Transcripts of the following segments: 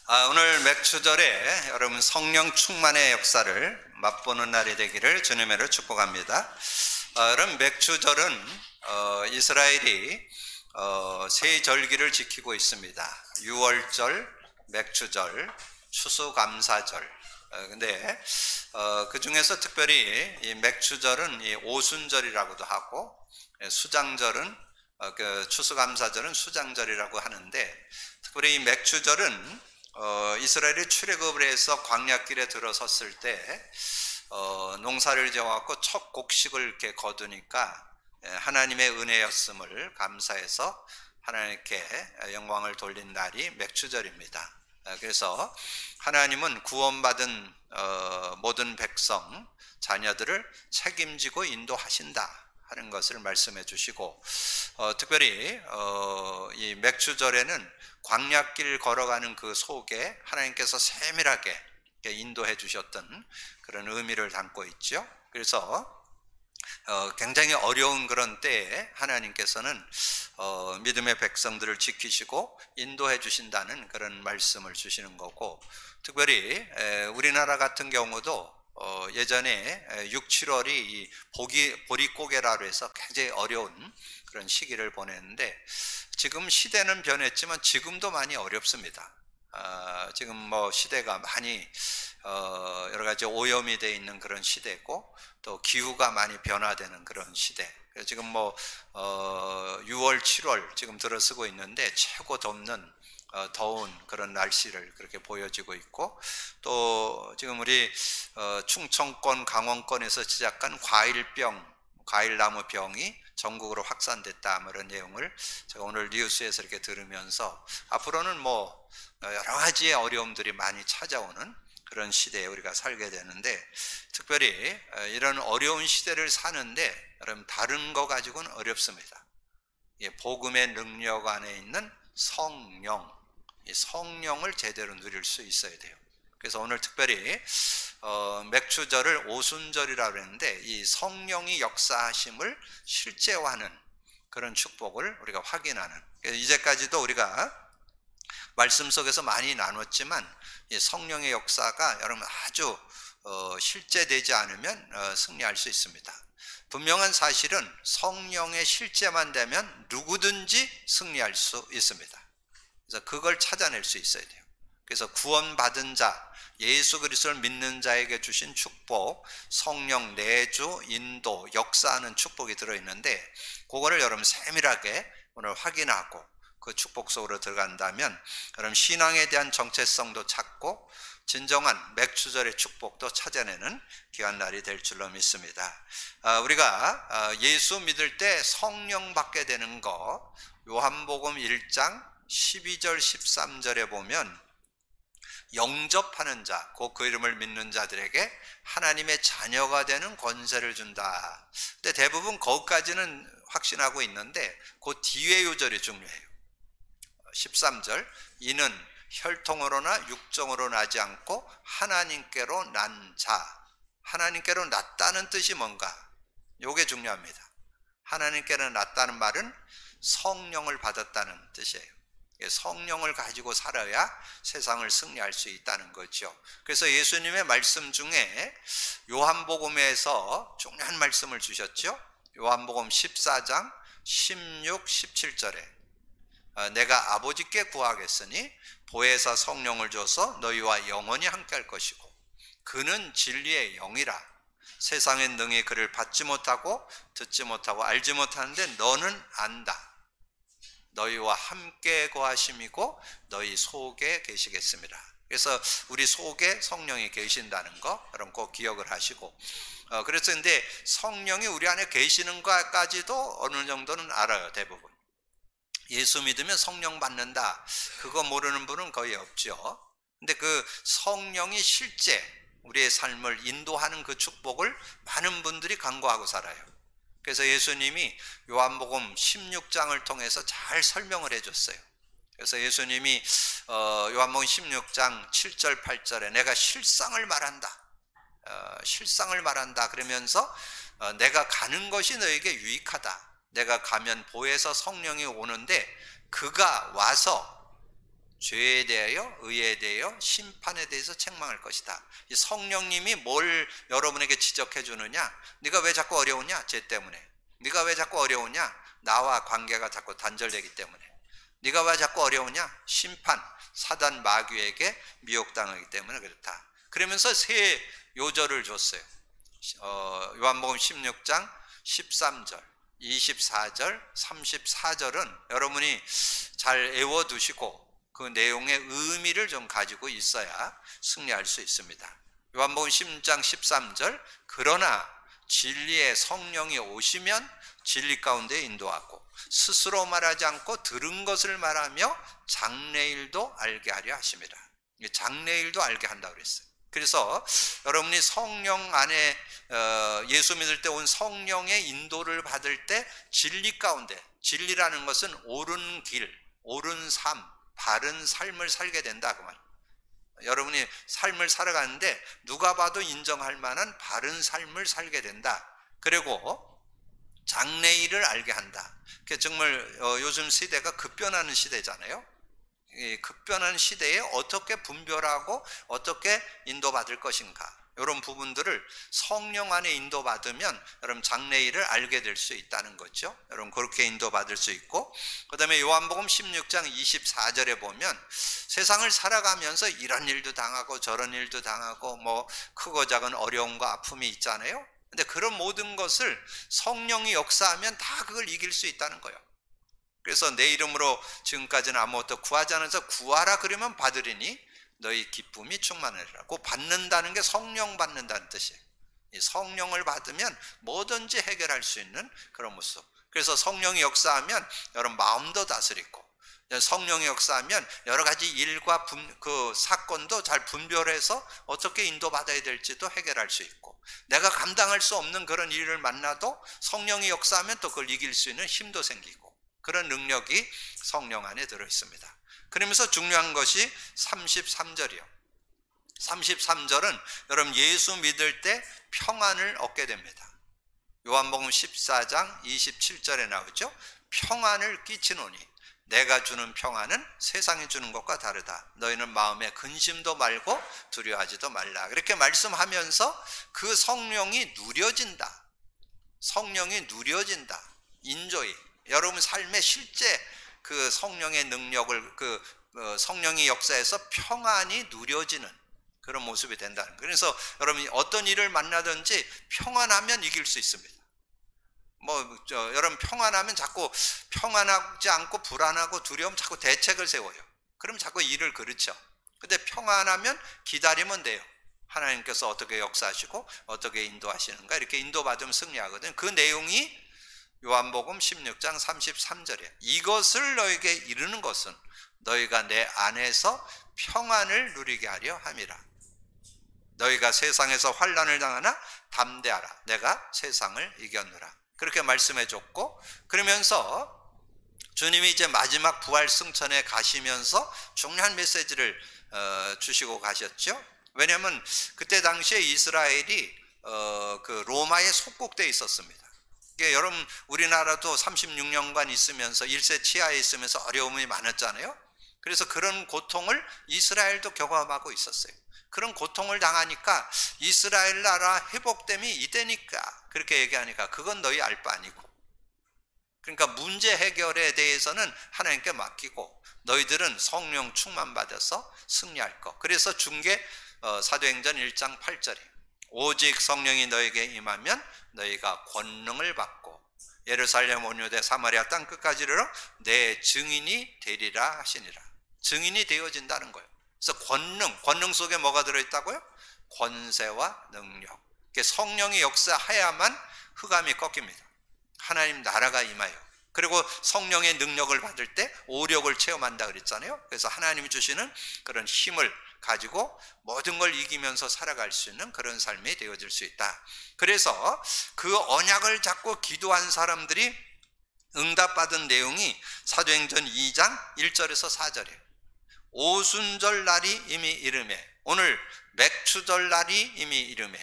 오늘 맥추절에 여러분 성령 충만의 역사를 맛보는 날이 되기를 주님으로 축복합니다. 여러분 맥추절은 이스라엘이 세 절기를 지키고 있습니다. 유월절, 맥추절, 추수감사절. 근데 그 중에서 특별히 이 맥추절은 이 오순절이라고도 하고, 수장절은 그 추수감사절은 수장절이라고 하는데, 특별히 이 맥추절은 이스라엘이 출애굽을 해서 광야길에 들어섰을 때 농사를 지어갖고 첫 곡식을 이렇게 거두니까 하나님의 은혜였음을 감사해서 하나님께 영광을 돌린 날이 맥추절입니다. 그래서 하나님은 구원받은 모든 백성, 자녀들을 책임지고 인도하신다 하는 것을 말씀해 주시고, 특별히 이 맥추절에는 광야길 걸어가는 그 속에 하나님께서 세밀하게 인도해 주셨던 그런 의미를 담고 있죠. 그래서 굉장히 어려운 그런 때에 하나님께서는 믿음의 백성들을 지키시고 인도해 주신다는 그런 말씀을 주시는 거고, 특별히 우리나라 같은 경우도 예전에 6, 7월이 이 보릿고개라고 해서 굉장히 어려운 그런 시기를 보냈는데, 지금 시대는 변했지만 지금도 많이 어렵습니다. 지금 뭐 시대가 많이 여러 가지 오염이 되어 있는 그런 시대고, 또 기후가 많이 변화되는 그런 시대. 그래서 지금 뭐 6월, 7월 지금 들어서고 있는데 최고 덥는 더운 그런 날씨를 그렇게 보여지고 있고, 또 지금 우리 충청권, 강원권에서 시작한 과일나무병이 전국으로 확산됐다, 이런 내용을 제가 오늘 뉴스에서 이렇게 들으면서 앞으로는 뭐 여러 가지의 어려움들이 많이 찾아오는 그런 시대에 우리가 살게 되는데, 특별히 이런 어려운 시대를 사는데 여러분 다른 거 가지고는 어렵습니다. 복음의 능력 안에 있는 성령, 이 성령을 제대로 누릴 수 있어야 돼요. 그래서 오늘 특별히 맥추절을 오순절이라고 했는데, 이 성령이 역사하심을 실제화하는 그런 축복을 우리가 확인하는, 이제까지도 우리가 말씀 속에서 많이 나눴지만 이 성령의 역사가 여러분 아주 실제되지 않으면 승리할 수 있습니다. 분명한 사실은 성령의 실제만 되면 누구든지 승리할 수 있습니다. 그래서 그걸 찾아낼 수 있어야 돼요. 그래서 구원받은 자, 예수 그리스도를 믿는 자에게 주신 축복, 성령 내주, 인도, 역사하는 축복이 들어있는데, 그거를 여러분 세밀하게 오늘 확인하고 그 축복 속으로 들어간다면 여러분 신앙에 대한 정체성도 찾고 진정한 맥추절의 축복도 찾아내는 귀한 날이 될 줄로 믿습니다. 우리가 예수 믿을 때 성령 받게 되는 거, 요한복음 1장 12절 13절에 보면 영접하는 자, 그 이름을 믿는 자들에게 하나님의 자녀가 되는 권세를 준다. 근데 대부분 거기까지는 확신하고 있는데 그 뒤에 요절이 중요해요. 13절, 이는 혈통으로나 육정으로 나지 않고 하나님께로 난 자. 하나님께로 났다는 뜻이 뭔가? 이게 중요합니다. 하나님께로 났다는 말은 성령을 받았다는 뜻이에요. 성령을 가지고 살아야 세상을 승리할 수 있다는 거죠. 그래서 예수님의 말씀 중에 요한복음에서 중요한 말씀을 주셨죠. 요한복음 14장 16, 17절에 내가 아버지께 구하겠으니 보혜사 성령을 줘서 너희와 영원히 함께할 것이고 그는 진리의 영이라. 세상엔 능히 그를 받지 못하고 듣지 못하고 알지 못하는데 너는 안다. 너희와 함께 거하심이고 너희 속에 계시겠습니다. 그래서 우리 속에 성령이 계신다는 거 여러분 꼭 기억을 하시고, 그래서 근데 성령이 우리 안에 계시는 것까지도 어느 정도는 알아요. 대부분 예수 믿으면 성령 받는다, 그거 모르는 분은 거의 없죠. 근데 그 성령이 실제 우리의 삶을 인도하는 그 축복을 많은 분들이 간구하고 살아요. 그래서 예수님이 요한복음 16장을 통해서 잘 설명을 해줬어요. 그래서 예수님이 요한복음 16장 7절 8절에 내가 실상을 말한다 그러면서 내가 가는 것이 너에게 유익하다. 내가 가면 보혜사 성령이 오는데 그가 와서 죄에 대하여, 의에 대하여, 심판에 대해서 책망할 것이다. 이 성령님이 뭘 여러분에게 지적해 주느냐? 네가 왜 자꾸 어려우냐? 죄 때문에. 네가 왜 자꾸 어려우냐? 나와 관계가 자꾸 단절되기 때문에. 네가 왜 자꾸 어려우냐? 심판, 사단 마귀에게 미혹당하기 때문에 그렇다. 그러면서 세 요절을 줬어요. 요한복음 16장 13절, 24절, 34절은 여러분이 잘 외워두시고 그 내용의 의미를 좀 가지고 있어야 승리할 수 있습니다. 요한복음 16장 13절, 그러나 진리의 성령이 오시면 진리 가운데 인도하고 스스로 말하지 않고 들은 것을 말하며 장래일도 알게 하려 하심이라. 장래일도 알게 한다고 그랬어요. 그래서 여러분이 성령 안에 예수 믿을 때 온 성령의 인도를 받을 때 진리 가운데, 진리라는 것은 옳은 길, 옳은 삶, 바른 삶을 살게 된다 그 말. 여러분이 삶을 살아가는데 누가 봐도 인정할 만한 바른 삶을 살게 된다. 그리고 장래일을 알게 한다. 정말 요즘 시대가 급변하는 시대잖아요. 이 급변하는 시대에 어떻게 분별하고 어떻게 인도받을 것인가, 이런 부분들을 성령 안에 인도받으면 여러분 장래일을 알게 될 수 있다는 거죠. 여러분 그렇게 인도받을 수 있고, 그 다음에 요한복음 16장 24절에 보면 세상을 살아가면서 이런 일도 당하고 저런 일도 당하고 뭐 크고 작은 어려움과 아픔이 있잖아요. 근데 그런 모든 것을 성령이 역사하면 다 그걸 이길 수 있다는 거예요. 그래서 내 이름으로 지금까지는 아무것도 구하지 않아서 구하라 그러면 받으리니 너희 기쁨이 충만하리라. 그 받는다는 게 성령 받는다는 뜻이에요. 이 성령을 받으면 뭐든지 해결할 수 있는 그런 모습. 그래서 성령이 역사하면 여러분 마음도 다스리고, 성령이 역사하면 여러 가지 일과 그 사건도 잘 분별해서 어떻게 인도받아야 될지도 해결할 수 있고, 내가 감당할 수 없는 그런 일을 만나도 성령이 역사하면 또 그걸 이길 수 있는 힘도 생기고, 그런 능력이 성령 안에 들어 있습니다. 그러면서 중요한 것이 33절이요. 33절은 여러분 예수 믿을 때 평안을 얻게 됩니다. 요한복음 14장 27절에 나오죠. 평안을 끼치노니 내가 주는 평안은 세상이 주는 것과 다르다. 너희는 마음에 근심도 말고 두려워하지도 말라. 그렇게 말씀하면서 그 성령이 누려진다. 성령이 누려진다. 인조이. 여러분 삶의 실제 그 성령의 능력을, 성령의 역사에서 평안이 누려지는 그런 모습이 된다는 거예요. 그래서 여러분이 어떤 일을 만나든지 평안하면 이길 수 있습니다. 여러분 평안하면 자꾸 평안하지 않고 불안하고 두려움 자꾸 대책을 세워요. 그럼 자꾸 일을 그르쳐. 근데 평안하면 기다리면 돼요. 하나님께서 어떻게 역사하시고 어떻게 인도하시는가, 이렇게 인도받으면 승리하거든요. 그 내용이 요한복음 16장 33절이에요. 이것을 너에게 이르는 것은 너희가 내 안에서 평안을 누리게 하려 함이라. 너희가 세상에서 환난을 당하나 담대하라. 내가 세상을 이겼노라. 그렇게 말씀해 줬고, 그러면서 주님이 이제 마지막 부활 승천에 가시면서 중요한 메시지를 주시고 가셨죠. 왜냐하면 그때 당시에 이스라엘이 그 로마에 속국되어 있었습니다. 여러분 우리나라도 36년간 있으면서 1세 치하에 있으면서 어려움이 많았잖아요. 그래서 그런 고통을 이스라엘도 경험하고 있었어요. 그런 고통을 당하니까 이스라엘 나라 회복됨이 이때니까 그렇게 얘기하니까 그건 너희 알 바 아니고, 그러니까 문제 해결에 대해서는 하나님께 맡기고 너희들은 성령 충만 받아서 승리할 것. 그래서 중계 사도행전 1장 8절에 오직 성령이 너에게 임하면 너희가 권능을 받고 예루살렘 온 유대 사마리아 땅 끝까지 이르러 내 증인이 되리라 하시니라. 증인이 되어진다는 거예요. 그래서 권능 속에 뭐가 들어있다고요? 권세와 능력. 성령이 역사해야만 흑암이 꺾입니다. 하나님 나라가 임하여. 그리고 성령의 능력을 받을 때 오력을 체험한다 그랬잖아요. 그래서 하나님이 주시는 그런 힘을 가지고 모든 걸 이기면서 살아갈 수 있는 그런 삶이 되어질 수 있다. 그래서 그 언약을 잡고 기도한 사람들이 응답받은 내용이 사도행전 2장 1절에서 4절이에요. 오순절 날이 이미 이르매, 오늘 맥추절 날이 이미 이르매.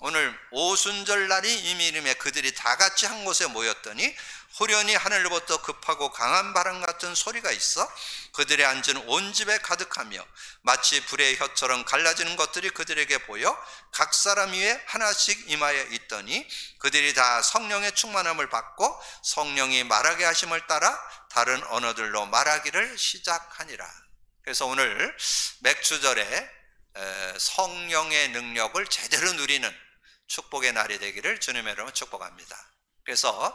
오늘 오순절 날이 이미림에 그들이 다 같이 한 곳에 모였더니 후련히 하늘로부터 급하고 강한 바람 같은 소리가 있어 그들의 앉은 온 집에 가득하며 마치 불의 혀처럼 갈라지는 것들이 그들에게 보여 각 사람 위에 하나씩 임하여 있더니 그들이 다 성령의 충만함을 받고 성령이 말하게 하심을 따라 다른 언어들로 말하기를 시작하니라. 그래서 오늘 맥주절에 성령의 능력을 제대로 누리는 축복의 날이 되기를 주님의 이름으로 축복합니다. 그래서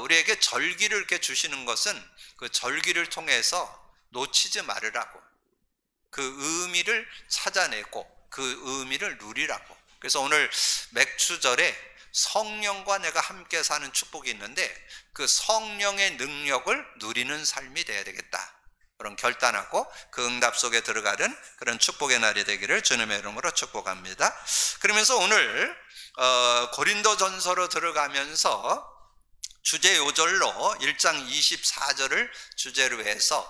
우리에게 절기를 이렇게 주시는 것은 그 절기를 통해서 놓치지 말으라고, 그 의미를 찾아내고 그 의미를 누리라고. 그래서 오늘 맥주절에 성령과 내가 함께 사는 축복이 있는데 그 성령의 능력을 누리는 삶이 되어야 되겠다, 그런 결단하고 그 응답 속에 들어가는 그런 축복의 날이 되기를 주님의 이름으로 축복합니다. 그러면서 오늘 고린도전서로 들어가면서 주제 요절로 1장 24절을 주제로 해서